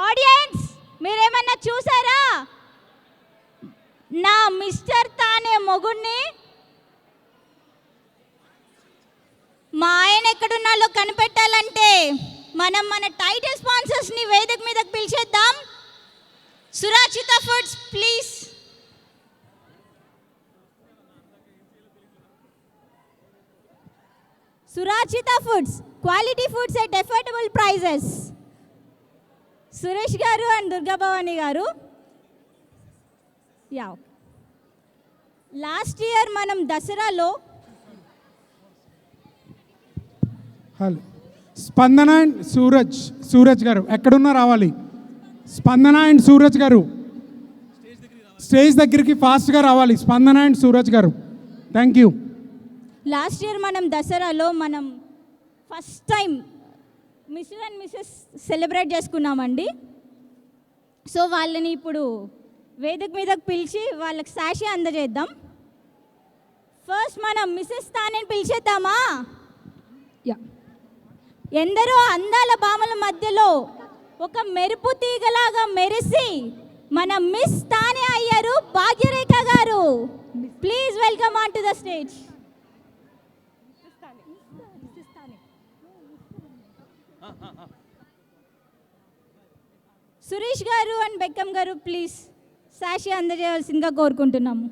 Audience మీరేమన్నా చూసారా? నా మిస్టర్ తానే మొగుణ్ణి. మా ఆయన ఎక్కడున్నాలో కనిపెట్టాలంటే మనం మన టైటిల్ స్పాన్సర్స్ని వేదిక మీదకి పిలిచేద్దాం. Surachita foods please. Surachita foods, quality foods at affordable prices. Suresh గారు అండ్ దుర్గా భవాని గారు. యా, లాస్ట్ ఇయర్ మనం దసరాలో హలో స్పందన అండ్ సూరజ్ గారు ఎక్కడున్నా రావాలి. స్పందన అండ్ సూరజ్ గారు స్టేజ్ దగ్గరికి ఫాస్ట్గా రావాలి. స్పందన అండ్ సూరజ్ గారు, థ్యాంక్ యూ. లాస్ట్ ఇయర్ మనం దసరాలో మనం first time mister and missus celebrate చేసుకున్నామండి. సో వాళ్ళని ఇప్పుడు వేదిక మీదకి పిలిచి వాళ్ళకి సాక్షి అందజేద్దాం. ఫస్ట్ మనం మిస్సెస్ తానేని పిలిచేద్దామా? యా. ఎందరో అందాల భామల మధ్యలో ఒక మెరుపు తీగలాగా మెరిసి మన మిస్ తానే అయ్యారు భాగ్యరేఖ గారు. Please welcome on to the stage. Suresh గారు అండ్ బెక్కం గారు ప్లీజ్ సాక్షి అందజేయాల్సిందిగా కోరుకుంటున్నాము.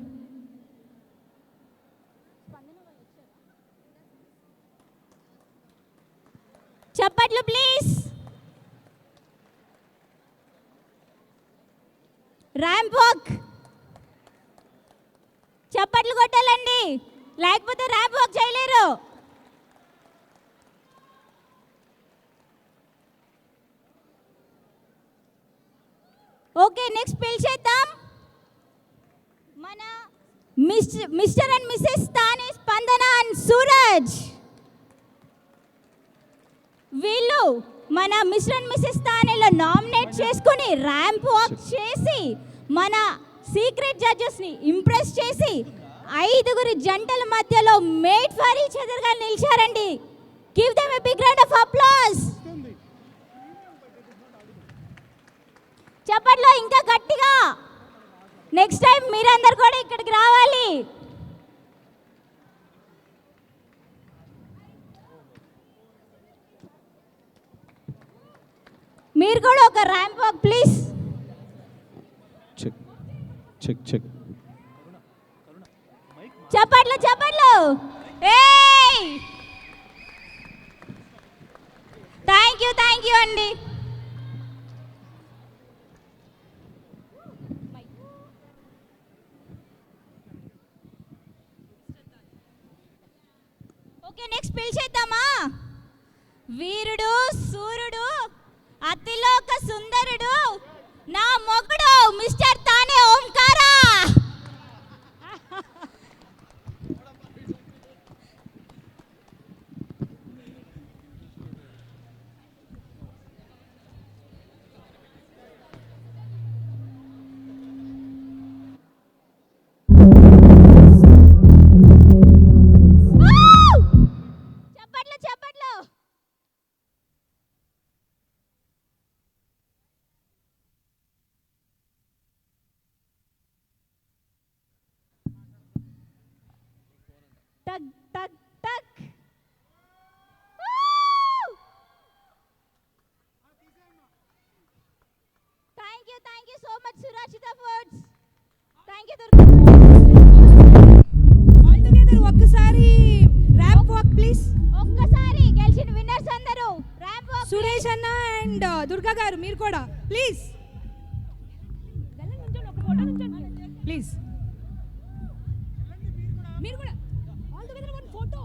చప్పట్లు ప్లీజ్. ర్యాంప్ వాక్ చప్పట్లు కొట్టాలండి, లేకపోతే ర్యాంప్ వాక్ చేయలేరు. ఓకే, నెక్స్ట్ పిలిచేద్దాం. మన మిస్టర్ అండ్ మిస్సెస్ తానే, స్పందన అండ్ సూరజ్. వీళ్ళు మన మిస్టర్ అండ్ మిస్సెస్ తానేలో నామినేట్ చేసుకుని ర్యాంప్ వాక్ చేసి మన సీక్రెట్ జడ్జెస్ని ఇంప్రెస్ చేసి 5 జంటల మధ్యలో మేడ్ ఫర్ ఈచ్ అదర్గా నిలిచారండి. Give them a big round of applause. చప్పట్లో ఇంకా గట్టిగా. నెక్స్ట్ టైం మీరందరు కూడా ఇక్కడికి రావాలి. మీరు కూడా ఒక ramp walk please. Check check check. చప్పట్లు చప్పట్లు. ఏయ్, థ్యాంక్ యూ అండి. ఓకే, నెక్స్ట్ పిలిచేద్దామా? వీరుడు సూర్యుడు అతిలోక సుందరుడు నా మొగుడు మిస్టర్ తానే ఓంకారా. చప్పట్లు చప్పట్లు. టక్ టక్ టక్. Thank you so much Surachita foods. Thank you. All together ఒక్కసారి ర్యాంప్ వాక్ ప్లీజ్. ఒక్కసారి గెలిచిన విన్నర్స్ అందరూ ర్యాంప్ వాక్. సురేష్ అన్న అండ్ దుర్గా గారు మీరు కూడా ప్లీజ్ ప్లీజ్. మీరు కూడా ఆల్ టుగెదర్ వన్ ఫోటో.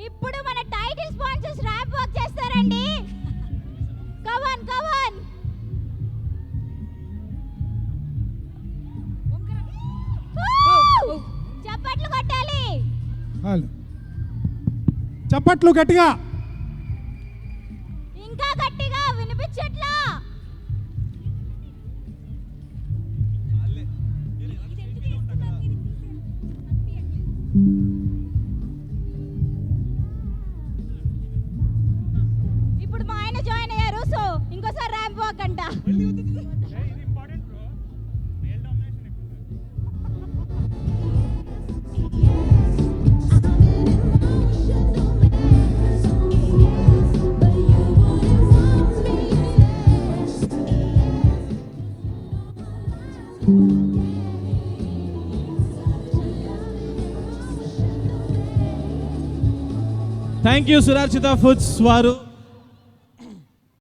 ఇప్పుడు మన టైటిల్ స్పాన్సర్స్ ర్యాంప్ వాక్ చేస్తారండి. కమాన్ కమాన్. చప్పట్లు కొట్టాలి. హలో చప్పట్లు గట్టిగా. ఇంకా గట్టిగా వినిపించట్లా. ఇప్పుడు మా ఆయన జాయిన్ అయ్యారు. ర్యాంప్ వాక్ అంట. థ్యాంక్ యూ సురార్చిత ఫుడ్స్ వారు